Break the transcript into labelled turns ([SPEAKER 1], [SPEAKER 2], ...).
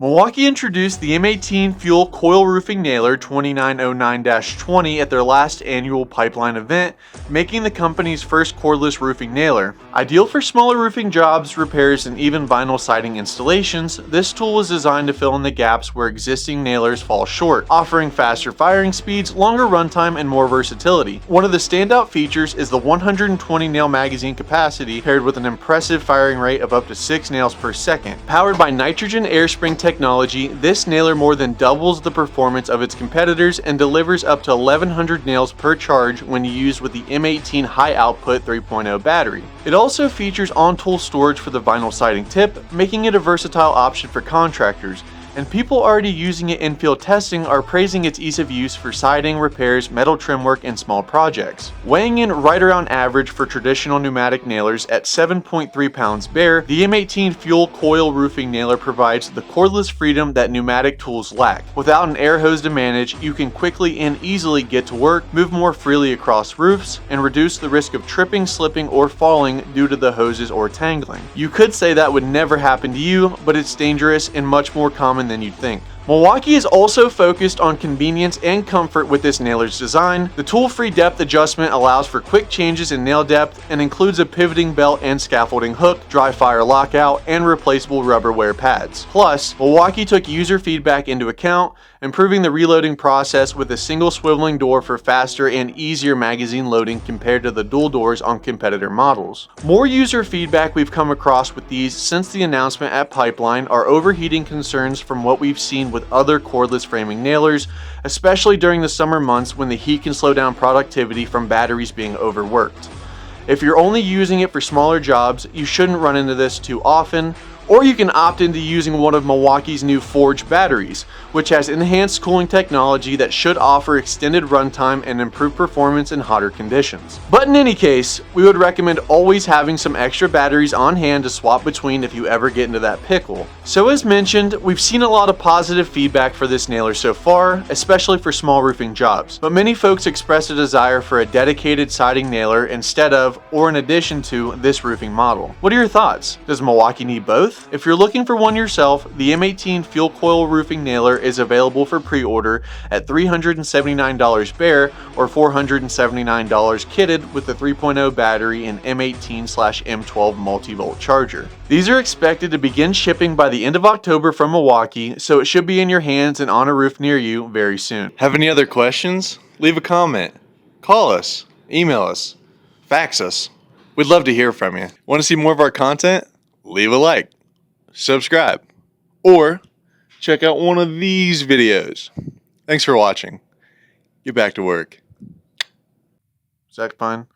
[SPEAKER 1] Milwaukee introduced the M18 Fuel Coil Roofing Nailer 2909-20 at their last annual pipeline event, making the company's first cordless roofing nailer. Ideal for smaller roofing jobs, repairs, and even vinyl siding installations, this tool was designed to fill in the gaps where existing nailers fall short, offering faster firing speeds, longer runtime, and more versatility. One of the standout features is the 120 nail magazine capacity, paired with an impressive firing rate of up to 6 nails per second. Powered by nitrogen air spring technology, this nailer more than doubles the performance of its competitors and delivers up to 1100 nails per charge when used with the M18 High Output 3.0 battery. It also features on-tool storage for the vinyl siding tip, making it a versatile option for contractors, and people already using it in field testing are praising its ease of use for siding, repairs, metal trim work, and small projects. Weighing in right around average for traditional pneumatic nailers at 7.3 pounds bare, the M18 Fuel Coil Roofing Nailer provides the cordless freedom that pneumatic tools lack. Without an air hose to manage, you can quickly and easily get to work, move more freely across roofs, and reduce the risk of tripping, slipping, or falling due to the hoses or tangling. You could say that would never happen to you, but it's dangerous and much more common than you'd think. Milwaukee is also focused on convenience and comfort with this nailer's design. The tool-free depth adjustment allows for quick changes in nail depth and includes a pivoting belt and scaffolding hook, dry fire lockout, and replaceable rubber wear pads. Plus, Milwaukee took user feedback into account, improving the reloading process with a single swiveling door for faster and easier magazine loading compared to the dual doors on competitor models. More user feedback we've come across with these since the announcement at Pipeline are overheating concerns from what we've seen with other cordless framing nailers, especially during the summer months when the heat can slow down productivity from batteries being overworked. If you're only using it for smaller jobs, you shouldn't run into this too often, or you can opt into using one of Milwaukee's new Forge batteries, which has enhanced cooling technology that should offer extended runtime and improved performance in hotter conditions. But in any case, we would recommend always having some extra batteries on hand to swap between if you ever get into that pickle. So as mentioned, we've seen a lot of positive feedback for this nailer so far, especially for small roofing jobs. But many folks expressed a desire for a dedicated siding nailer instead of, or in addition to, this roofing model. What are your thoughts? Does Milwaukee need both? If you're looking for one yourself, the M18 Fuel Coil Roofing Nailer is available for pre-order at $379 bare or $479 kitted with the 3.0 battery and M18/M12 multi-volt charger. These are expected to begin shipping by the end of October from Milwaukee, so it should be in your hands and on a roof near you very soon. Have any other questions? Leave a comment. Call us. Email us. Fax us. We'd love to hear from you. Want to see more of our content? Leave a like. Subscribe, or check out one of these videos. Thanks for watching. Get back to work. Zach Pine.